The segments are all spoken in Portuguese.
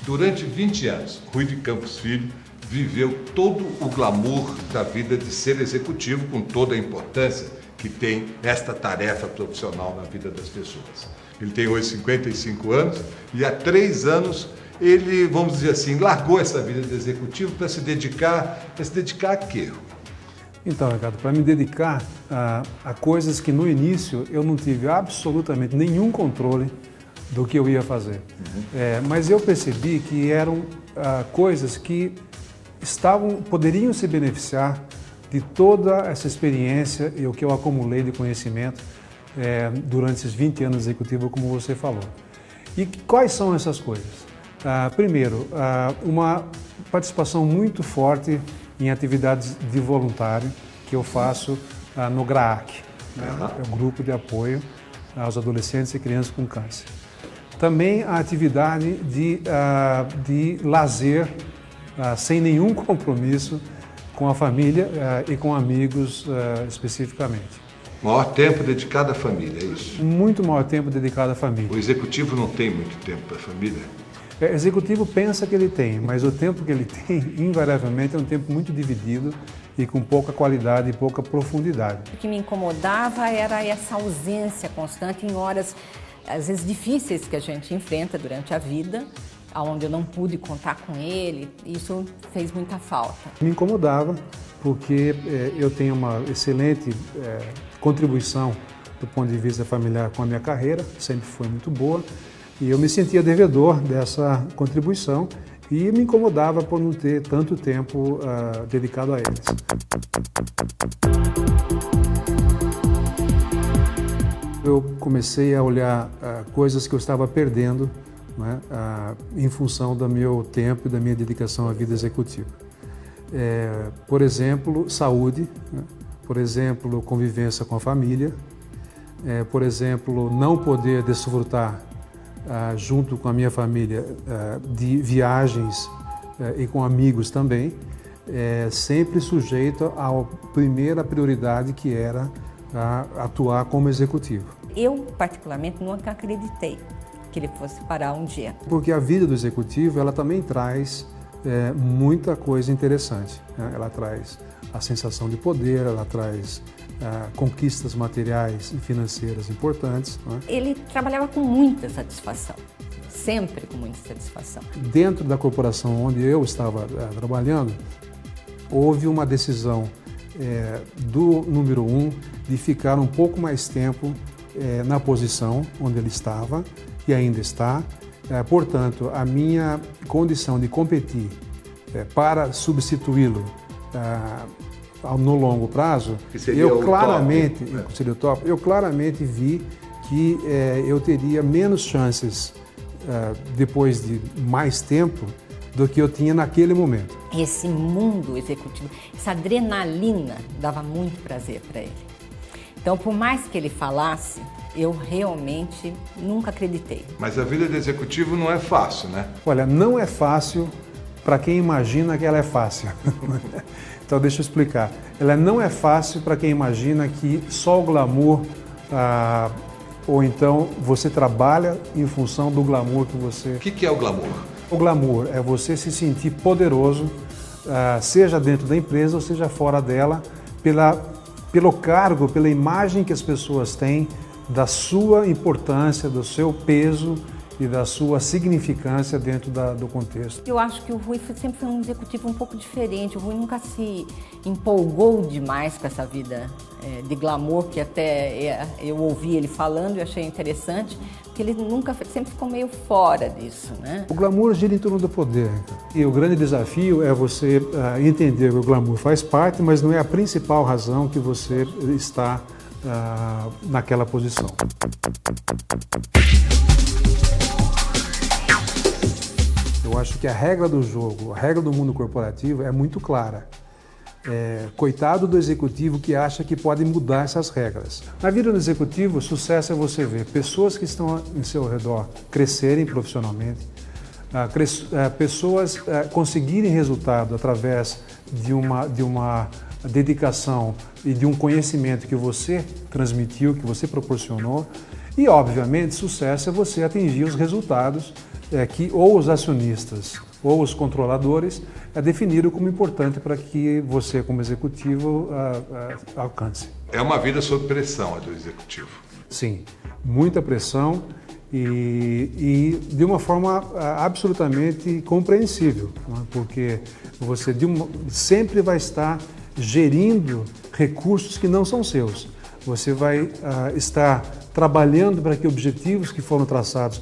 Durante 20 anos, Rui de Campos Filho viveu todo o glamour da vida de ser executivo, com toda a importância que tem esta tarefa profissional na vida das pessoas. Ele tem hoje 55 anos e há 3 anos ele, vamos dizer assim, largou essa vida de executivo para se dedicar a quê? Então, Ricardo, para me dedicar a coisas que no início eu não tive absolutamente nenhum controle do que eu ia fazer. Mas eu percebi que eram coisas que poderiam se beneficiar de toda essa experiência e o que eu acumulei de conhecimento durante esses 20 anos executivo, como você falou. E quais são essas coisas? Primeiro, uma participação muito forte em atividades de voluntário que eu faço no GRAAC, é o Grupo de Apoio aos Adolescentes e Crianças com Câncer. Também a atividade de lazer, sem nenhum compromisso com a família e com amigos especificamente. Maior tempo dedicado à família, é isso? Muito maior tempo dedicado à família. O executivo não tem muito tempo para a família? O executivo pensa que ele tem, mas o tempo que ele tem, invariavelmente, é um tempo muito dividido e com pouca qualidade e pouca profundidade. O que me incomodava era essa ausência constante em horas, às vezes, difíceis que a gente enfrenta durante a vida, onde eu não pude contar com ele. Isso fez muita falta. Me incomodava porque eu tenho uma excelente contribuição do ponto de vista familiar com a minha carreira, sempre foi muito boa, e eu me sentia devedor dessa contribuição e me incomodava por não ter tanto tempo dedicado a eles. Eu comecei a olhar coisas que eu estava perdendo, né, em função do meu tempo e da minha dedicação à vida executiva. Por exemplo, saúde, né? Por exemplo, convivência com a família, por exemplo, não poder desfrutar junto com a minha família de viagens e com amigos também, sempre sujeito à primeira prioridade, que era atuar como executivo. Eu, particularmente, nunca acreditei que ele fosse parar um dia. Porque a vida do executivo, ela também traz muita coisa interessante, né? Ela traz a sensação de poder, ela traz conquistas materiais e financeiras importantes, né? Ele trabalhava com muita satisfação, sempre com muita satisfação. Dentro da corporação onde eu estava trabalhando, houve uma decisão do número 1 de ficar um pouco mais tempo na posição onde ele estava e ainda está. Portanto, a minha condição de competir para substituí-lo no longo prazo, eu claramente vi que eu teria menos chances depois de mais tempo do que eu tinha naquele momento. Esse mundo executivo, essa adrenalina dava muito prazer para ele. Então, por mais que ele falasse, eu realmente nunca acreditei. Mas a vida de executivo não é fácil, né? Olha, não é fácil para quem imagina que ela é fácil. Então, deixa eu explicar. Ela não é fácil para quem imagina que só o glamour, ou então você trabalha em função do glamour que você... O que é o glamour? O glamour é você se sentir poderoso, seja dentro da empresa ou seja fora dela, pelo cargo, pela imagem que as pessoas têm da sua importância, do seu peso e da sua significância dentro do contexto. Eu acho que o Rui sempre foi um executivo um pouco diferente. O Rui nunca se empolgou demais com essa vida de glamour, que até eu ouvi ele falando e achei interessante, porque ele sempre ficou meio fora disso, né? O glamour gira em torno do poder. E o grande desafio é você entender que o glamour faz parte, mas não é a principal razão que você está naquela posição. Eu acho que a regra do jogo, a regra do mundo corporativo é muito clara. Coitado do executivo que acha que pode mudar essas regras. Na vida do executivo, sucesso é você ver pessoas que estão em seu redor crescerem profissionalmente, pessoas conseguirem resultado através de uma dedicação e de um conhecimento que você transmitiu, que você proporcionou. E, obviamente, sucesso é você atingir os resultados que ou os acionistas ou os controladores definiram como importante para que você, como executivo, alcance. É uma vida sob pressão a do executivo. Sim, muita pressão e de uma forma absolutamente compreensível, né? Porque você sempre vai estar gerindo recursos que não são seus. Você vai estar trabalhando para que objetivos que foram traçados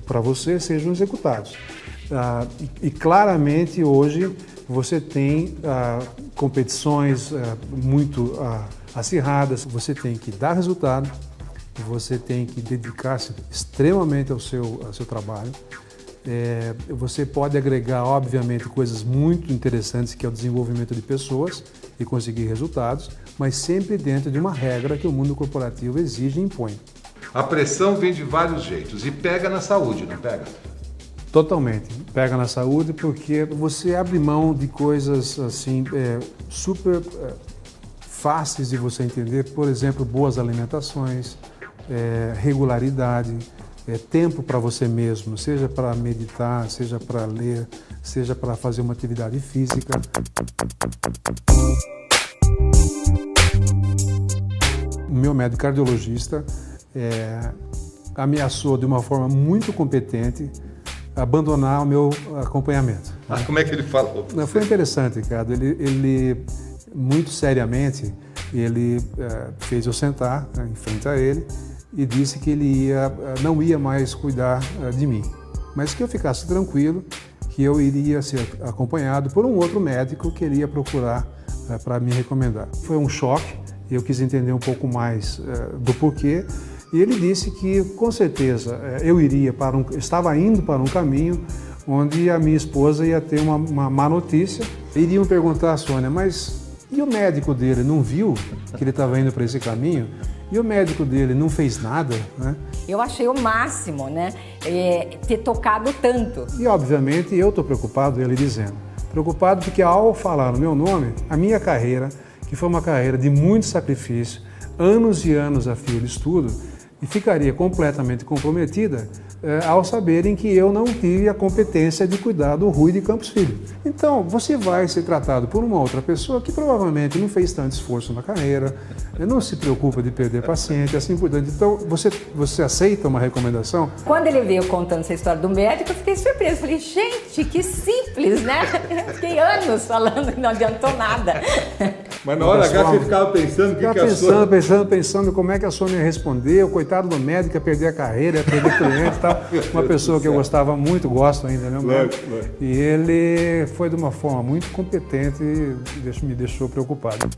para você sejam executados. E claramente hoje você tem competições muito acirradas, você tem que dar resultado, você tem que dedicar-se extremamente ao seu trabalho. Você pode agregar, obviamente, coisas muito interessantes, que é o desenvolvimento de pessoas e conseguir resultados, mas sempre dentro de uma regra que o mundo corporativo exige e impõe. A pressão vem de vários jeitos e pega na saúde, não pega? Totalmente. Pega na saúde porque você abre mão de coisas assim super fáceis de você entender, por exemplo, boas alimentações, regularidade, tempo para você mesmo, seja para meditar, seja para ler, seja para fazer uma atividade física. O meu médico cardiologista ameaçou de uma forma muito competente abandonar o meu acompanhamento. Como é que ele falou? Foi interessante, Ricardo. Ele muito seriamente, ele fez eu sentar em frente a ele e disse que ele não ia mais cuidar de mim, mas que eu ficasse tranquilo, que eu iria ser acompanhado por um outro médico que ele ia procurar para me recomendar. Foi um choque, eu quis entender um pouco mais do porquê. E ele disse que, com certeza, eu estava indo para um caminho onde a minha esposa ia ter uma má notícia. Iriam perguntar a Sônia, mas e o médico dele não viu que ele estava indo para esse caminho? E o médico dele não fez nada, né? Eu achei o máximo, né? Ter tocado tanto. E, obviamente, eu estou preocupado, ele dizendo. Preocupado porque, ao falar no meu nome, a minha carreira, que foi uma carreira de muito sacrifício, anos e anos a fio de estudo, e ficaria completamente comprometida ao saberem que eu não tive a competência de cuidar do Rui de Campos Filho. Então, você vai ser tratado por uma outra pessoa que provavelmente não fez tanto esforço na carreira, não se preocupa de perder paciente, assim por diante. Então, você aceita uma recomendação? Quando ele veio contando essa história do médico, eu fiquei surpresa. Falei, gente, que simples, né? Eu fiquei anos falando e não adiantou nada. Mas na hora H você ficava pensando pensando como é que a Sônia ia responder, o coitado do médico ia perder a carreira, ia perder cliente e tal. Uma pessoa que eu gostava muito, gosto ainda, né? Lógico. E ele foi de uma forma muito competente e me deixou preocupado.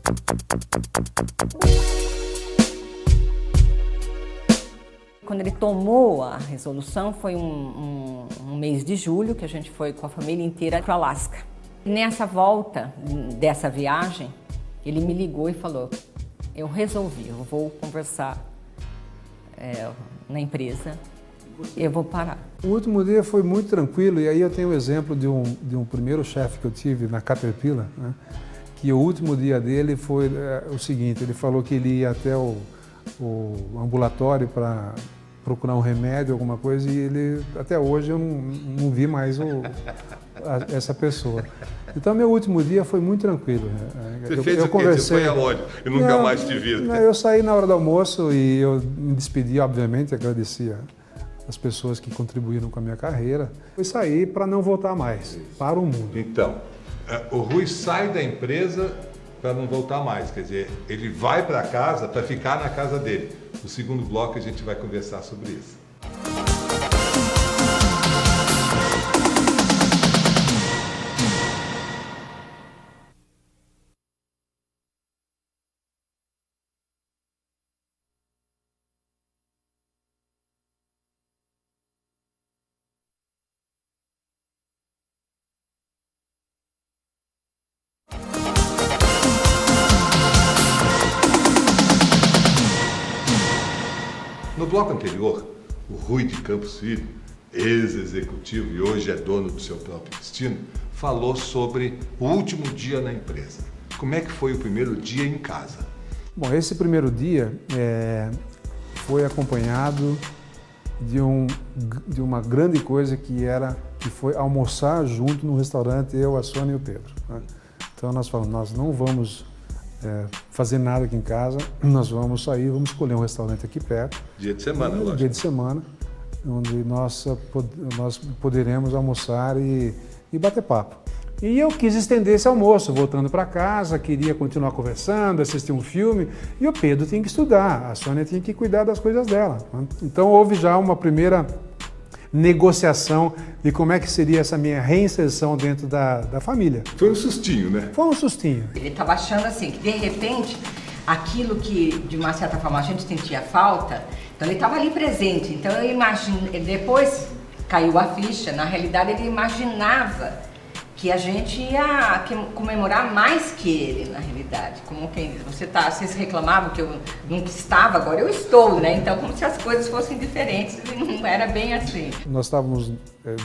Quando ele tomou a resolução, foi um mês de julho, que a gente foi com a família inteira para o Alasca. Nessa volta dessa viagem, ele me ligou e falou, eu resolvi, eu vou conversar na empresa, eu vou parar. O último dia foi muito tranquilo, e aí eu tenho o exemplo de um primeiro chefe que eu tive na Caterpillar, né, que o último dia dele foi o seguinte, ele falou que ele ia até o ambulatório para procurar um remédio, alguma coisa, e ele, até hoje eu não vi mais essa pessoa. Então, meu último dia foi muito tranquilo. Você fez o quê? Você foi aonde? Eu nunca mais te vi. Eu saí na hora do almoço e eu me despedi, obviamente, agradecia as pessoas que contribuíram com a minha carreira. Eu saí para não voltar mais para o mundo. Então, o Rui sai da empresa para não voltar mais, quer dizer, ele vai para casa para ficar na casa dele. No segundo bloco a gente vai conversar sobre isso. bloco anterior, o Rui de Campos Filho, ex-executivo e hoje é dono do seu próprio destino, falou sobre o último dia na empresa. Como é que foi o primeiro dia em casa? Bom, esse primeiro dia foi acompanhado de uma grande coisa que foi almoçar junto no restaurante, eu, a Sônia e o Pedro, né? Então nós falamos, nós não vamos fazer nada aqui em casa, nós vamos sair, vamos escolher um restaurante aqui perto. Dia de semana, lógico. Dia de semana, onde nós poderemos almoçar e bater papo. E eu quis estender esse almoço, voltando para casa, queria continuar conversando, assistir um filme, e o Pedro tinha que estudar, a Sônia tinha que cuidar das coisas dela, né? Então houve já uma primeira negociação de como é que seria essa minha reinserção dentro da família. Foi um sustinho, né? Foi um sustinho. Ele estava achando assim, que de repente, aquilo que de uma certa forma a gente sentia falta, então ele estava ali presente, então eu imagino, depois caiu a ficha, na realidade ele imaginava que a gente ia comemorar mais que ele, na realidade. Como quem diz, vocês reclamavam que eu não estava, agora eu estou, né? Então, como se as coisas fossem diferentes, e não era bem assim. Nós estávamos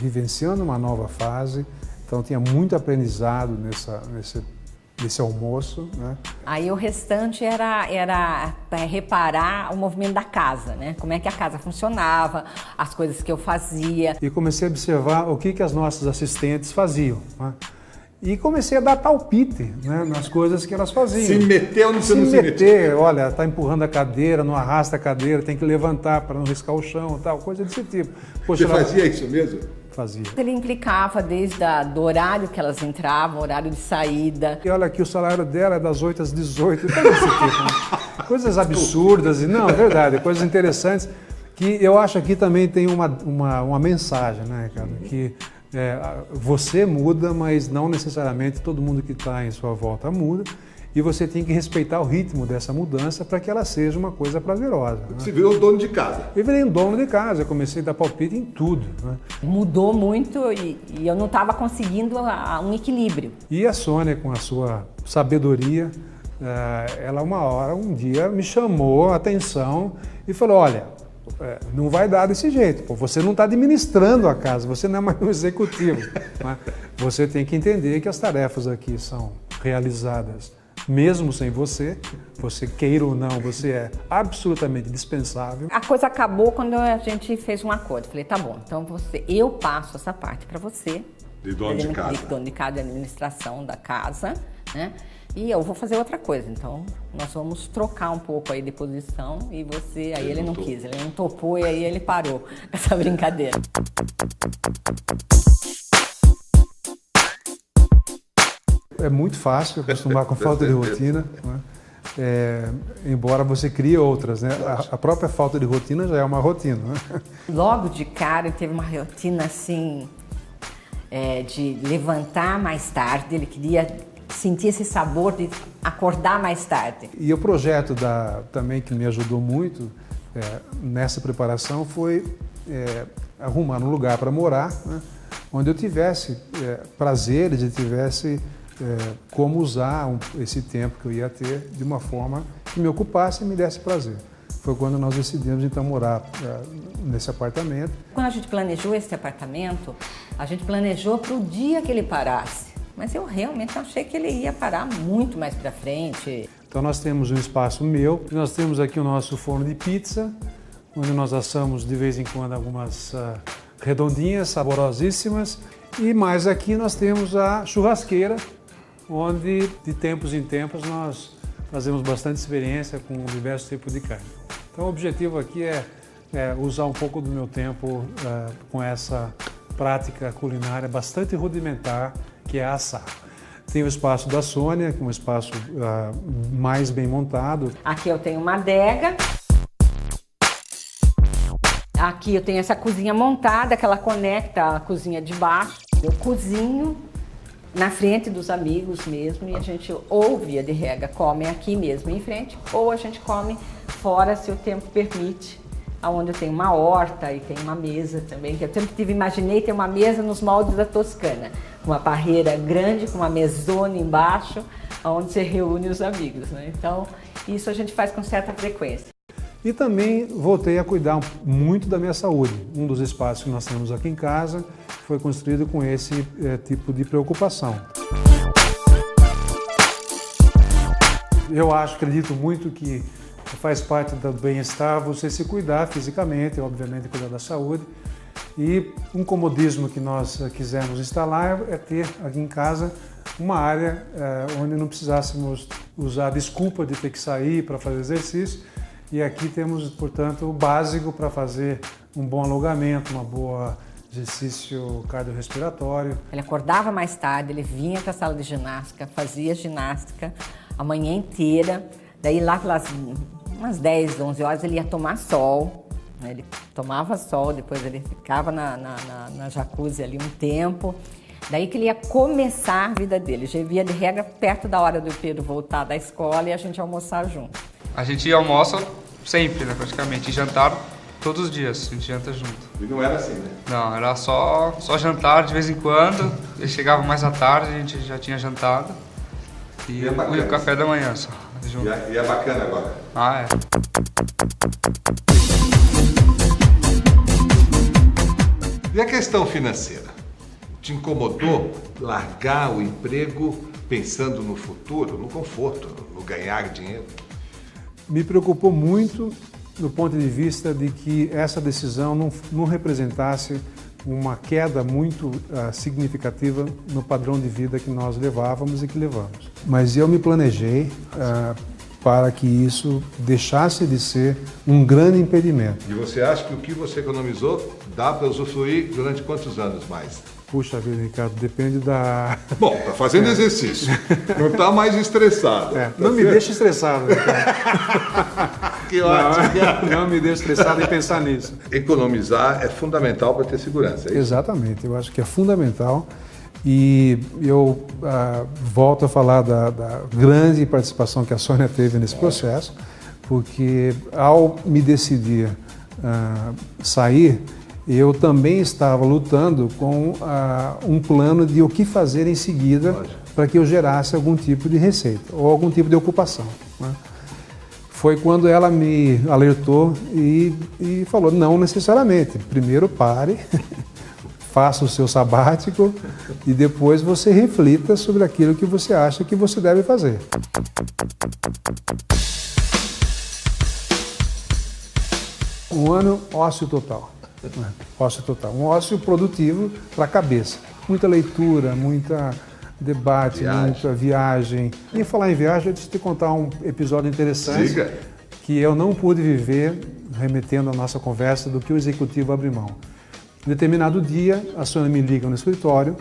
vivenciando uma nova fase, então tinha muito aprendizado nesse almoço, né? Aí o restante era reparar o movimento da casa, né? Como é que a casa funcionava, as coisas que eu fazia. E comecei a observar o que as nossas assistentes faziam, né? E comecei a dar palpite, né, nas coisas que elas faziam. Se meteu ou não se meter? Olha, está empurrando a cadeira, não arrasta a cadeira, tem que levantar para não riscar o chão, tal, coisa desse tipo. Poxa, você fazia isso mesmo? Fazia. Ele implicava desde do horário que elas entravam, horário de saída. E olha aqui, o salário dela é das 8 às 18, então desse tipo, né? Coisas absurdas, e não, é verdade, coisas interessantes, que eu acho que também tem uma mensagem, né, Ricardo? Que você muda, mas não necessariamente todo mundo que está em sua volta muda. E você tem que respeitar o ritmo dessa mudança para que ela seja uma coisa prazerosa, né? Você virou dono de casa. Eu virei um dono de casa, eu comecei a dar palpite em tudo, né? Mudou muito e eu não estava conseguindo um equilíbrio. E a Sônia, com a sua sabedoria, ela um dia me chamou a atenção e falou, olha, não vai dar desse jeito, pô, você não está administrando a casa, você não é mais um executivo, né? Você tem que entender que as tarefas aqui são realizadas mesmo sem você queira ou não, você é absolutamente dispensável. A coisa acabou quando a gente fez um acordo. Falei, tá bom, então eu passo essa parte para você. De dono de casa. De dono de casa, de administração da casa, né? E eu vou fazer outra coisa. Então, nós vamos trocar um pouco aí de posição e você... Aí ele não quis, ele não topou e aí ele parou com essa brincadeira. É muito fácil acostumar com falta de rotina, né? Embora você crie outras, né? A própria falta de rotina já é uma rotina, né? Logo de cara ele teve uma rotina assim, de levantar mais tarde, ele queria sentir esse sabor de acordar mais tarde. E o projeto também que me ajudou muito nessa preparação foi arrumar um lugar para morar, né? Onde eu tivesse prazeres e tivesse como usar esse tempo que eu ia ter de uma forma que me ocupasse e me desse prazer. Foi quando nós decidimos então morar nesse apartamento. Quando a gente planejou esse apartamento, a gente planejou para o dia que ele parasse. Mas eu realmente achei que ele ia parar muito mais para frente. Então nós temos um espaço meu, nós temos aqui o nosso forno de pizza, onde nós assamos de vez em quando algumas redondinhas, saborosíssimas. E mais aqui nós temos a churrasqueira, onde de tempos em tempos nós fazemos bastante experiência com diversos tipos de carne. Então o objetivo aqui é usar um pouco do meu tempo com essa prática culinária bastante rudimentar, que é assar. Tem o espaço da Sônia, que é um espaço mais bem montado. Aqui eu tenho uma adega. Aqui eu tenho essa cozinha montada, que ela conecta a cozinha de baixo. Eu cozinho na frente dos amigos mesmo e a gente ou via de regra come aqui mesmo em frente ou a gente come fora se o tempo permite, onde eu tenho uma horta e tem uma mesa também, que eu sempre imaginei ter uma mesa nos moldes da Toscana, uma parreira grande com uma mesona embaixo, onde você reúne os amigos, né? Então isso a gente faz com certa frequência. E também voltei a cuidar muito da minha saúde. Um dos espaços que nós temos aqui em casa foi construído com esse tipo de preocupação. Eu acredito muito que faz parte do bem-estar você se cuidar fisicamente, obviamente cuidar da saúde. E um comodismo que nós quisemos instalar é ter aqui em casa uma área onde não precisássemos usar a desculpa de ter que sair para fazer exercício. E aqui temos, portanto, o básico para fazer um bom alongamento, uma boa exercício cardiorrespiratório. Ele acordava mais tarde, ele vinha para a sala de ginástica, fazia ginástica a manhã inteira. Daí lá pelas umas 10, 11 horas ele ia tomar sol. Ele tomava sol, depois ele ficava na jacuzzi ali um tempo. Daí que ele ia começar a vida dele. Já via de regra perto da hora do Pedro voltar da escola e a gente almoçar junto. A gente almoça sempre, né, praticamente. E jantar todos os dias, a gente janta junto. E não era assim, né? Não, era só jantar de vez em quando. Ele chegava mais à tarde, a gente já tinha jantado. E o café da manhã só. Junto. E é bacana agora. Ah, é. E a questão financeira? Te incomodou largar o emprego pensando no futuro, no conforto, no ganhar dinheiro? Me preocupou muito do ponto de vista de que essa decisão não representasse uma queda muito significativa no padrão de vida que nós levávamos e que levamos. Mas eu me planejei para que isso deixasse de ser um grande impedimento. E você acha que o que você economizou dá para usufruir durante quantos anos mais? Puxa vida, Ricardo, depende da... Bom, tá fazendo exercício, não tá mais estressado. Tá não me deixe estressado, Ricardo. Que ótimo. Não me deixe estressado em pensar nisso. Economizar é fundamental para ter segurança, é isso? Exatamente, eu acho que é fundamental. E eu volto a falar da grande participação que a Sônia teve nesse processo, porque ao me decidir sair, eu também estava lutando com um plano de o que fazer em seguida para que eu gerasse algum tipo de receita ou algum tipo de ocupação, né? Foi quando ela me alertou e falou, não necessariamente, primeiro pare, faça o seu sabático e depois você reflita sobre aquilo que você acha que você deve fazer. Um ano ócio total. Ócio total. Um ócio produtivo para a cabeça. Muita leitura, muita debate, muita viagem. E falar em viagem, deixa eu te contar um episódio interessante. Siga. Que eu não pude viver, remetendo à nossa conversa, do que o executivo abre mão. Em determinado dia, a Sônia me liga no escritório,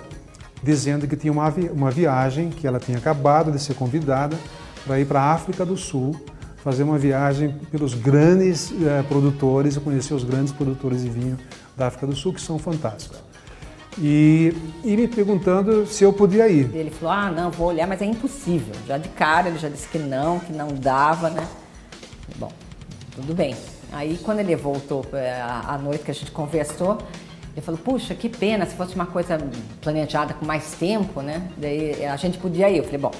dizendo que tinha uma viagem, que ela tinha acabado de ser convidada para ir para a África do Sul, fazer uma viagem pelos grandes produtores, eu conheci os grandes produtores de vinho da África do Sul, que são fantásticos. E me perguntando se eu podia ir. Ele falou, não, vou olhar, mas é impossível. Já de cara ele já disse que não dava, né? Bom, tudo bem. Aí quando ele voltou à noite que a gente conversou, ele falou, puxa, que pena, se fosse uma coisa planejada com mais tempo, né? Daí a gente podia ir. Eu falei, bom,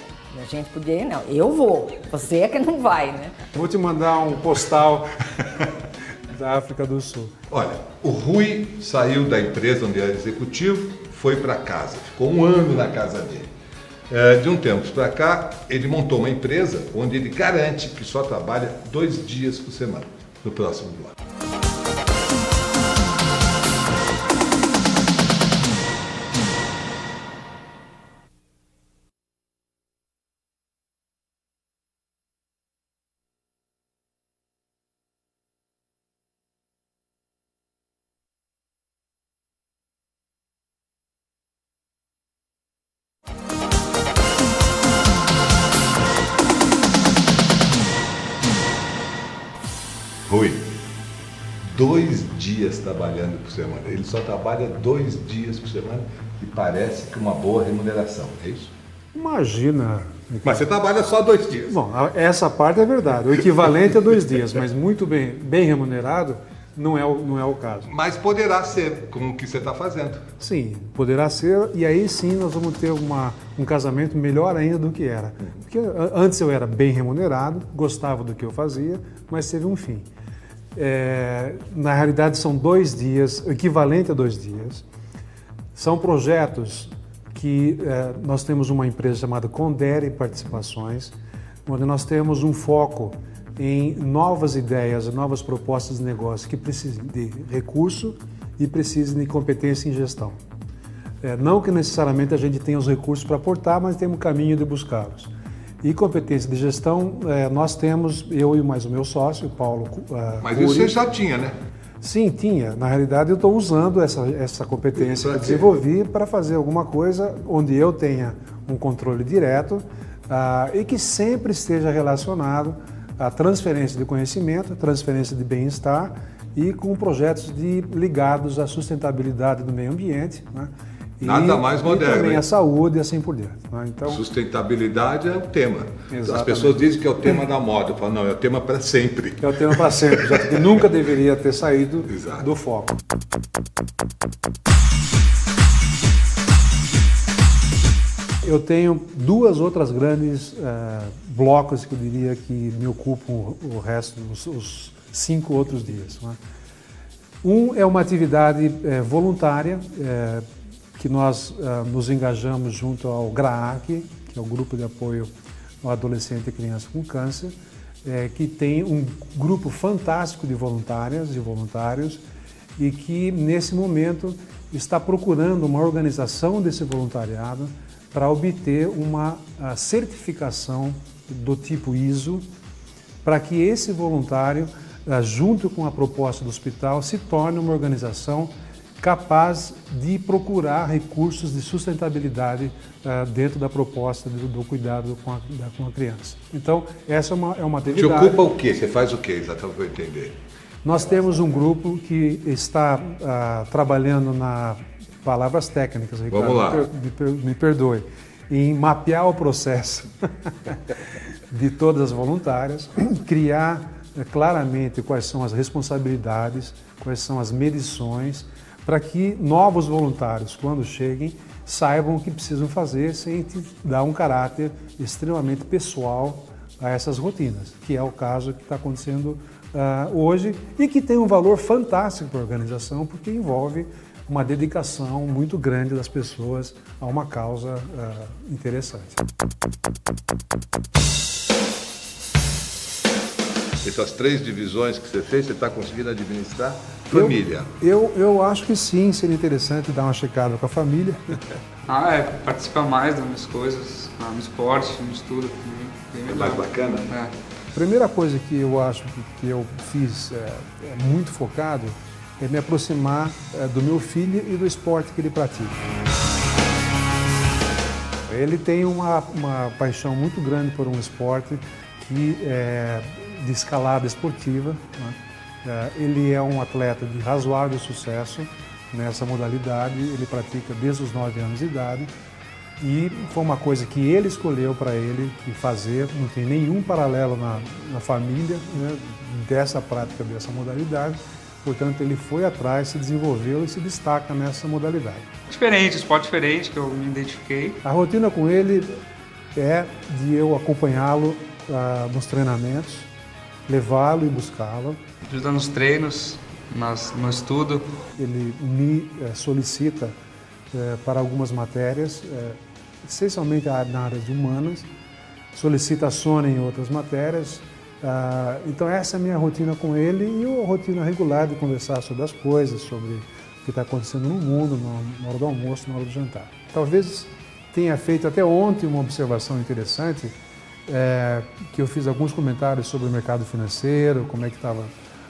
a gente podia ir, não. Eu vou, você é que não vai, né? Vou te mandar um postal da África do Sul. Olha, o Rui saiu da empresa onde era executivo, foi para casa, ficou um ano na casa dele. De um tempo para cá, ele montou uma empresa onde ele garante que só trabalha 2 dias por semana, no próximo bloco. Rui, 2 dias trabalhando por semana. Ele só trabalha 2 dias por semana e parece que uma boa remuneração, é isso? Imagina. Mas você trabalha só 2 dias. Bom, essa parte é verdade. O equivalente é 2 dias, mas muito bem remunerado não é o caso. Mas poderá ser com o que você está fazendo. Sim, poderá ser, e aí sim nós vamos ter um casamento melhor ainda do que era. Porque antes eu era bem remunerado, gostava do que eu fazia, mas teve um fim. Na realidade, são 2 dias, equivalente a 2 dias. São projetos que nós temos uma empresa chamada Condere Participações, onde nós temos um foco em novas ideias, novas propostas de negócio que precisem de recurso e precisem de competência em gestão. Não que necessariamente a gente tenha os recursos para aportar, mas temos um caminho de buscá-los. E competência de gestão, nós temos, eu e mais o meu sócio, o Paulo Mas Cury. isso você já tinha, né? Sim, tinha. Na realidade, eu estou usando essa competência que eu desenvolvi para fazer alguma coisa onde eu tenha um controle direto e que sempre esteja relacionado à transferência de conhecimento, transferência de bem-estar e com projetos ligados à sustentabilidade do meio ambiente, né? Nada mais moderno. E também hein? a saúde e assim por diante. Né? Então, sustentabilidade é o tema. Exatamente. As pessoas dizem que é o tema da moda. Eu falo, não, é o tema para sempre. é o tema para sempre, já que nunca deveria ter saído Exato. do foco. Eu tenho 2 outras grandes blocos que eu diria que me ocupam o resto, os 5 outros dias. Né? Um é uma atividade voluntária, que nós nos engajamos junto ao GRAAC, que é o Grupo de Apoio ao Adolescente e Criança com Câncer, que tem um grupo fantástico de voluntárias e voluntários e que, nesse momento, está procurando uma organização desse voluntariado para obter uma certificação do tipo ISO, para que esse voluntário, junto com a proposta do hospital, se torne uma organização capaz de procurar recursos de sustentabilidade dentro da proposta do cuidado com a criança. Então, essa é uma atividade... Te ocupa o quê? Você faz o quê, exatamente, para eu entender? Nós temos um grupo que está trabalhando na palavras técnicas, Ricardo. Vamos lá. Me perdoe. Em mapear o processo de todas as voluntárias, criar claramente quais são as responsabilidades, quais são as medições, para que novos voluntários, quando cheguem, saibam o que precisam fazer sem dar um caráter extremamente pessoal a essas rotinas, que é o caso que está acontecendo hoje e que tem um valor fantástico para a organização, porque envolve uma dedicação muito grande das pessoas a uma causa interessante. Essas 3 divisões que você fez, você está conseguindo administrar? Família. Eu acho que sim, seria interessante dar uma checada com a família. Participar mais das minhas coisas, no esporte, no estudo também. Bem É melhor. mais bacana? A primeira coisa que eu acho que eu fiz muito focado é me aproximar do meu filho e do esporte que ele pratica. Ele tem uma paixão muito grande por um esporte que de escalada esportiva, né? Ele é um atleta de razoável sucesso nessa modalidade, ele pratica desde os 9 anos de idade e foi uma coisa que ele escolheu para ele fazer, não tem nenhum paralelo na família, né, dessa prática, dessa modalidade, portanto ele foi atrás, se desenvolveu e se destaca nessa modalidade. Diferente, esporte diferente que eu me identifiquei. A rotina com ele é de eu acompanhá-lo nos treinamentos, levá-lo e buscá-lo. Ajuda nos treinos, no estudo. Ele me solicita para algumas matérias, essencialmente na área de humanas, solicita a Sônia em outras matérias. Então essa é a minha rotina com ele e a rotina regular de conversar sobre as coisas, sobre o que está acontecendo no mundo, na hora do almoço, na hora do jantar. Talvez tenha feito até ontem uma observação interessante, que eu fiz alguns comentários sobre o mercado financeiro, como é que estava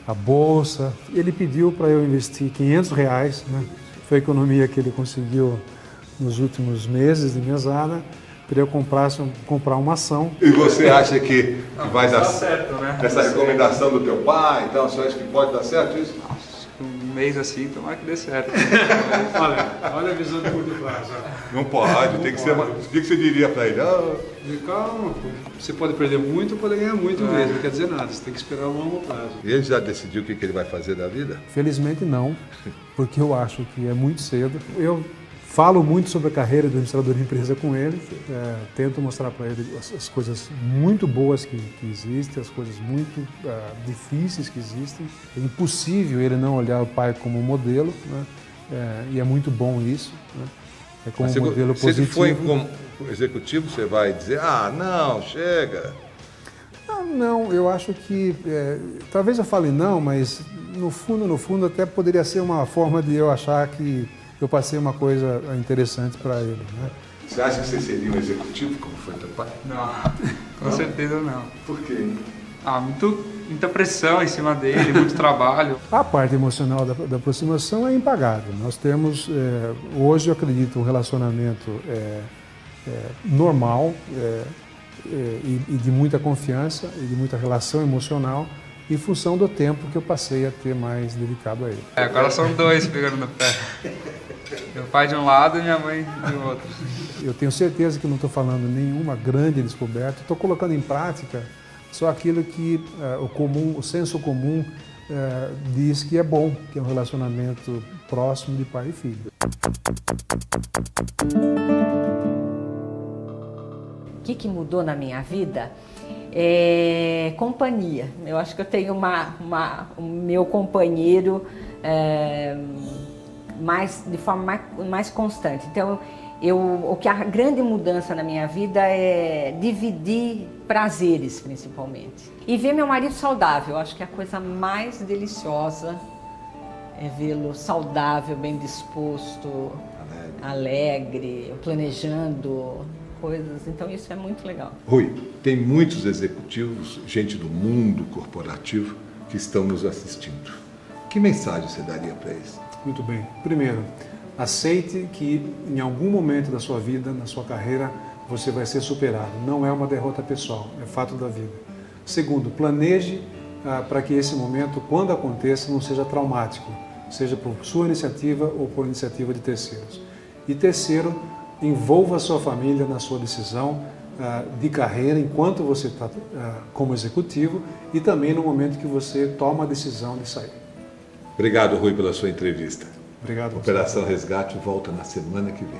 a bolsa. Ele pediu para eu investir R$500, né? Foi a economia que ele conseguiu nos últimos meses de mesada, para eu comprar uma ação. E você acha que vai dar certo, né? Essa recomendação do teu pai, então você acha que pode dar certo isso? Um mês assim, tomara que dê certo. Olha a visão de curto prazo. Não pode, tem que ser uma... O que você diria para ele? Calma, você pode perder muito ou pode ganhar muito mesmo, não quer dizer nada, você tem que esperar um longo prazo. E ele já decidiu o que ele vai fazer da vida? Felizmente não, porque eu acho que é muito cedo. Eu Falo muito sobre a carreira de administrador de empresa com ele, tento mostrar para ele as coisas muito boas que existem, as coisas muito difíceis que existem. É impossível ele não olhar o pai como modelo, né? E é muito bom isso, né? É como um modelo positivo. Se ele for como executivo, você vai dizer, não, chega. Não, eu acho que, talvez eu fale não, mas no fundo até poderia ser uma forma de eu achar que eu passei uma coisa interessante para ele, né? Você acha que você seria um executivo como foi teu pai? Não, com certeza não. Por quê? Muita pressão em cima dele, muito trabalho. A parte emocional da aproximação é impagável. Nós temos, hoje eu acredito, um relacionamento normal e de muita confiança e de muita relação emocional em função do tempo que eu passei a ter mais dedicado a ele. Agora são dois pegando no pé. Meu pai de um lado e minha mãe do outro. Eu tenho certeza que não estou falando nenhuma grande descoberta, estou colocando em prática só aquilo que o senso comum diz que é bom, que é um relacionamento próximo de pai e filho. O que mudou na minha vida? Companhia. Eu acho que eu tenho o meu companheiro de forma mais constante. Então, a grande mudança na minha vida é dividir prazeres, principalmente. E ver meu marido saudável. Eu acho que a coisa mais deliciosa é vê-lo saudável, bem disposto, alegre, planejando coisas. Então, isso é muito legal. Rui, tem muitos executivos, gente do mundo corporativo, que estão nos assistindo. Que mensagem você daria para eles? Muito bem. Primeiro, aceite que em algum momento da sua vida, na sua carreira, você vai ser superado. Não é uma derrota pessoal, é fato da vida. Segundo, planeje para que esse momento, quando aconteça, não seja traumático, seja por sua iniciativa ou por iniciativa de terceiros. E terceiro, envolva a sua família na sua decisão de carreira enquanto você está como executivo e também no momento que você toma a decisão de sair. Obrigado, Rui, pela sua entrevista. Obrigado. Operação Resgate volta na semana que vem.